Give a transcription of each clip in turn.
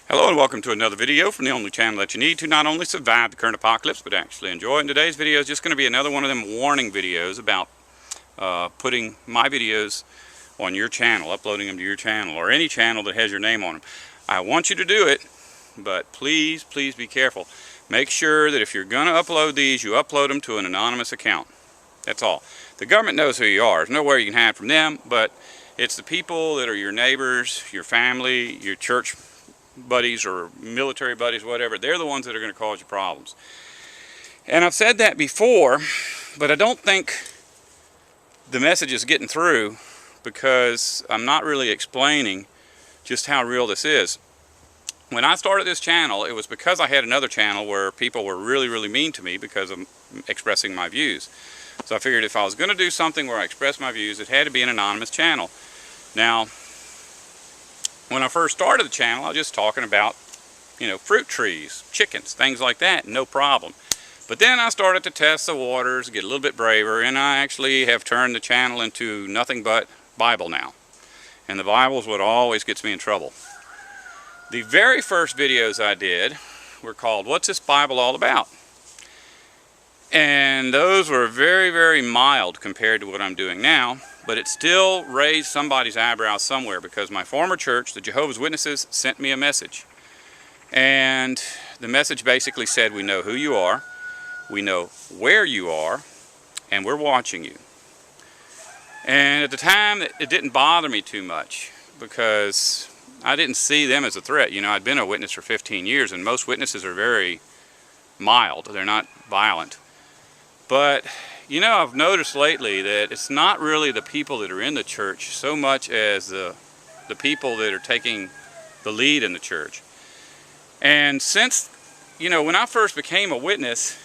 Hello and welcome to another video from the only channel that you need to not only survive the current apocalypse but actually enjoy it. And today's video is just going to be another one of them warning videos about putting my videos on your channel, uploading them to your channel or any channel that has your name on them. I want you to do it, but please be careful. Make sure that if you're going to upload these, you upload them to an anonymous account. That's all. The government knows who you are. There's nowhere you can hide from them, but it's the people that are your neighbors, your family, your church buddies or military buddies, whatever. They're the ones that are going to cause you problems. And I've said that before, but I don't think the message is getting through because I'm not really explaining just how real this is. When I started this channel, it was because I had another channel where people were really mean to me because of expressing my views. So I figured if I was going to do something where I express my views, it had to be an anonymous channel. Now, when I first started the channel, I was just talking about, fruit trees, chickens, things like that, no problem. But then I started to test the waters, get a little bit braver, and I actually have turned the channel into nothing but Bible now. And the Bible is what always gets me in trouble. The very first videos I did were called, "What's This Bible All About?" And those were very mild compared to what I'm doing now, but it still raised somebody's eyebrows somewhere because my former church, the Jehovah's Witnesses, sent me a message. And the message basically said, we know who you are, we know where you are, and we're watching you. And at the time, it didn't bother me too much because I didn't see them as a threat. I'd been a witness for 15 years, and most witnesses are very mild. They're not violent. But, I've noticed lately that it's not really the people that are in the church so much as the people that are taking the lead in the church. And since, when I first became a witness,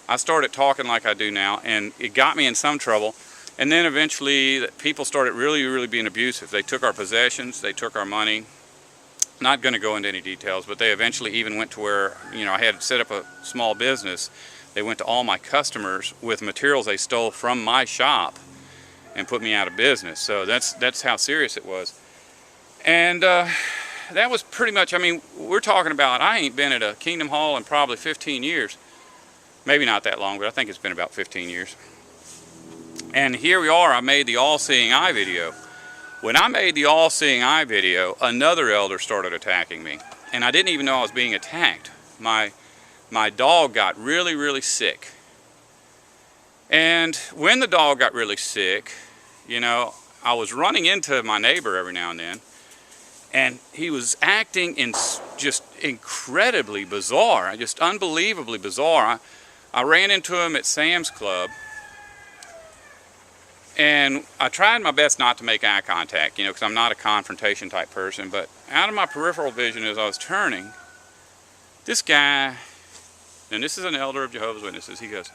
I started talking like I do now, and it got me in some trouble. And then eventually, people started really being abusive. They took our possessions, they took our money. Not going to go into any details, but they eventually even went to where, I had set up a small business. They went to all my customers with materials they stole from my shop and put me out of business. So that's how serious it was. And that was pretty much, we're talking about, I ain't been at a Kingdom Hall in probably 15 years. Maybe not that long, but I think it's been about 15 years. And here we are, I made the All-Seeing Eye video. When I made the All-Seeing Eye video, another elder started attacking me. And I didn't even know I was being attacked. My dog got really sick. And when the dog got really sick, I was running into my neighbor every now and then, and he was acting just incredibly bizarre, just unbelievably bizarre. I ran into him at Sam's Club, and I tried my best not to make eye contact, because I'm not a confrontation type person, but out of my peripheral vision as I was turning, this guy, and this is an elder of Jehovah's Witnesses, he goes,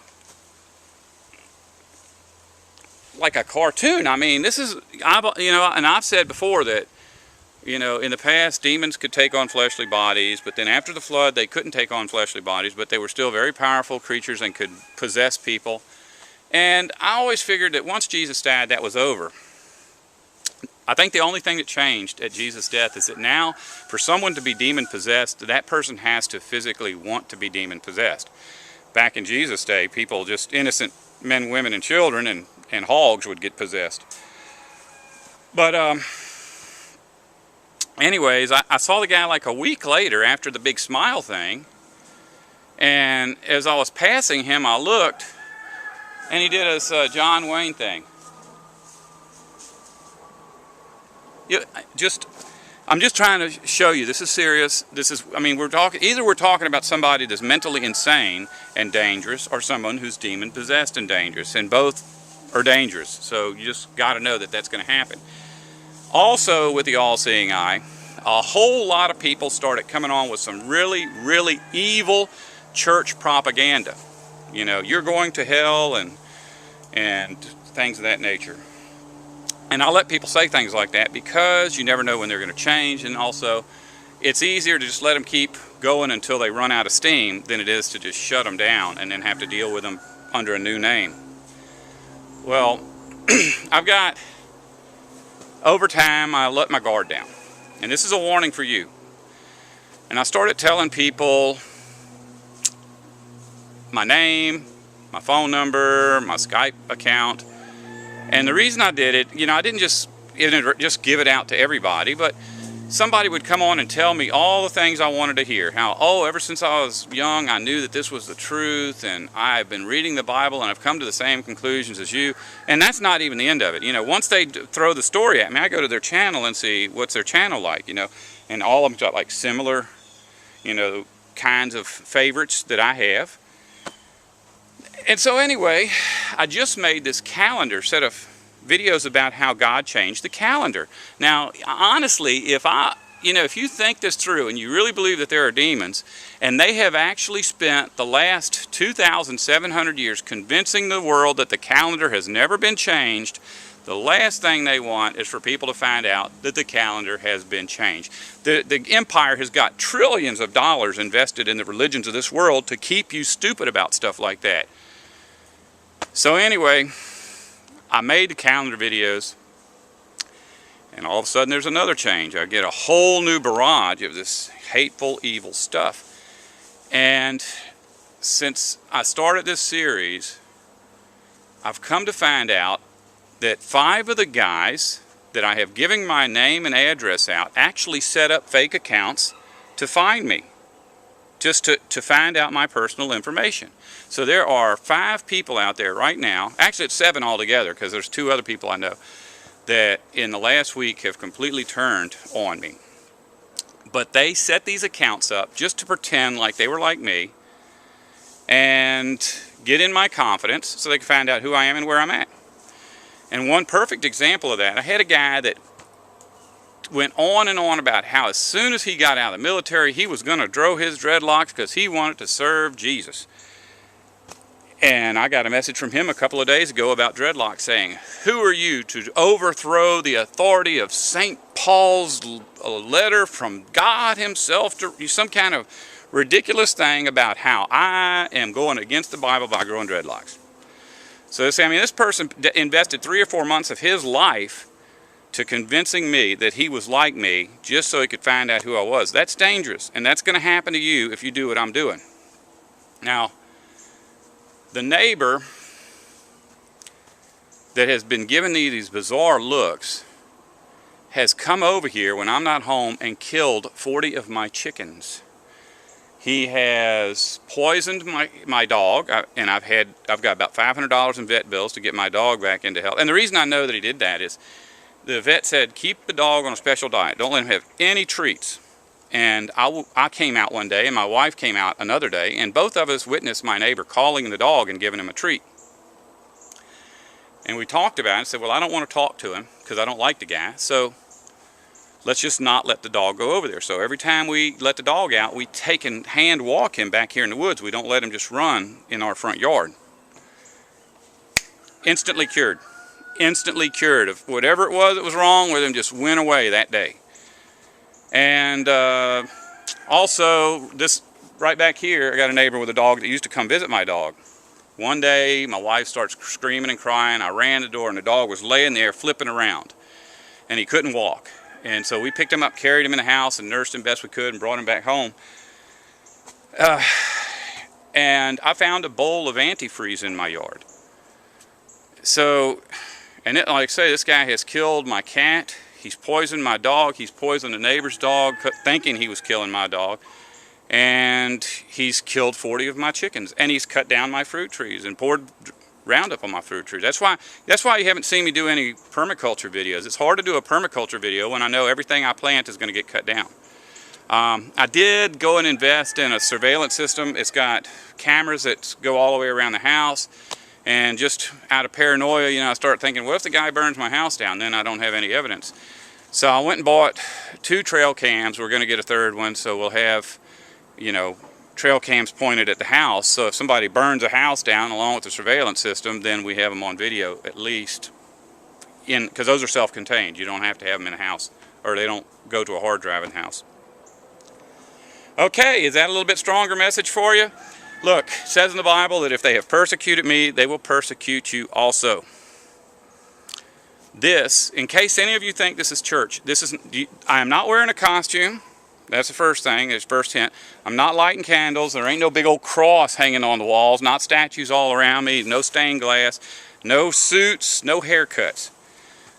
like a cartoon. This is, and I've said before that, in the past, demons could take on fleshly bodies, but then after the flood, they couldn't take on fleshly bodies, but they were still very powerful creatures and could possess people. And I always figured that once Jesus died, that was over. I think the only thing that changed at Jesus' death is that now, for someone to be demon-possessed, that person has to physically want to be demon-possessed. Back in Jesus' day, people, just innocent men, women, and children, and hogs would get possessed. But, anyways, I saw the guy like a week later after the big smile thing, and as I was passing him, I looked, and he did this John Wayne thing. I'm just trying to show you, this is serious. This is, we're talking about somebody that's mentally insane and dangerous, or someone who's demon possessed and dangerous, and both are dangerous. So you just got to know that that's going to happen. Also, with the All-Seeing Eye, a whole lot of people started coming on with some really evil church propaganda. You're going to hell and things of that nature. And I'll let people say things like that because you never know when they're going to change, and also it's easier to just let them keep going until they run out of steam than it is to just shut them down and then have to deal with them under a new name. Well, over time I let my guard down. And this is a warning for you. And I started telling people my name, my phone number, my Skype account. And the reason I did it, I didn't just give it out to everybody, but somebody would come on and tell me all the things I wanted to hear. How, ever since I was young, I knew that this was the truth, and I've been reading the Bible, and I've come to the same conclusions as you. And that's not even the end of it. Once they throw the story at me, I go to their channel and see what's their channel like, and all of them got like similar, kinds of favorites that I have. And so anyway, I just made this calendar set of videos about how God changed the calendar. Now, honestly, if you think this through and you really believe that there are demons, and they have actually spent the last 2,700 years convincing the world that the calendar has never been changed, the last thing they want is for people to find out that the calendar has been changed. The empire has got trillions of dollars invested in the religions of this world to keep you stupid about stuff like that. So anyway, I made the calendar videos, and all of a sudden there's another change. I get a whole new barrage of this hateful, evil stuff. And since I started this series, I've come to find out that 5 of the guys that I have given my name and address out actually set up fake accounts to find me, just to find out my personal information. So there are 5 people out there right now, actually it's 7 altogether, because there's 2 other people I know, that in the last week have completely turned on me. But they set these accounts up just to pretend like they were like me and get in my confidence so they can find out who I am and where I'm at. And one perfect example of that, I had a guy that went on and on about how as soon as he got out of the military, he was going to grow his dreadlocks because he wanted to serve Jesus. And I got a message from him a couple of days ago about dreadlocks saying, "Who are you to overthrow the authority of St. Paul's letter from God himself to some kind of ridiculous thing about how I am going against the Bible by growing dreadlocks?" So this person invested 3 or 4 months of his life to convincing me that he was like me just so he could find out who I was. That's dangerous, and that's going to happen to you if you do what I'm doing. Now, the neighbor that has been giving me these bizarre looks has come over here when I'm not home and killed 40 of my chickens. He has poisoned my dog, and I've got about $500 in vet bills to get my dog back into health. And the reason I know that he did that is the vet said, keep the dog on a special diet. Don't let him have any treats. And I came out one day, and my wife came out another day, and both of us witnessed my neighbor calling the dog and giving him a treat. And we talked about it and said, well, I don't want to talk to him because I don't like the guy, so let's just not let the dog go over there. So every time we let the dog out, we take and hand walk him back here in the woods. We don't let him just run in our front yard. Instantly cured. Instantly cured of whatever it was that was wrong with him, just went away that day. And also, this right back here, I got a neighbor with a dog that used to come visit my dog. One day, my wife starts screaming and crying. I ran the door, and the dog was laying there flipping around, and he couldn't walk. And so we picked him up, carried him in the house, and nursed him best we could, and brought him back home. And I found a bowl of antifreeze in my yard. So, and like I say, this guy has killed my cat. He's poisoned my dog. He's poisoned the neighbor's dog, thinking he was killing my dog. And he's killed 40 of my chickens. And he's cut down my fruit trees and poured Roundup on my fruit trees. That's why you haven't seen me do any permaculture videos. It's hard to do a permaculture video when I know everything I plant is going to get cut down. I did go and invest in a surveillance system. It's got cameras that go all the way around the house. And just out of paranoia, I start thinking, what if the guy burns my house down? Then I don't have any evidence. So I went and bought 2 trail cams. We're going to get a 3rd one, so we'll have, trail cams pointed at the house. So if somebody burns a house down along with the surveillance system, then we have them on video at least, because those are self-contained. You don't have to have them in a house, or they don't go to a hard drive in the house. Okay, is that a little bit stronger message for you? Look, it says in the Bible that if they have persecuted me, they will persecute you also. This, in case any of you think this is church, I am not wearing a costume. That's the first thing. There's first hint. I'm not lighting candles. There ain't no big old cross hanging on the walls. Not statues all around me. No stained glass. No suits. No haircuts.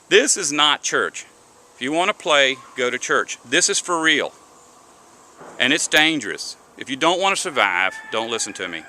This is not church. If you want to play, go to church. This is for real. And it's dangerous. If you don't want to survive, don't listen to me.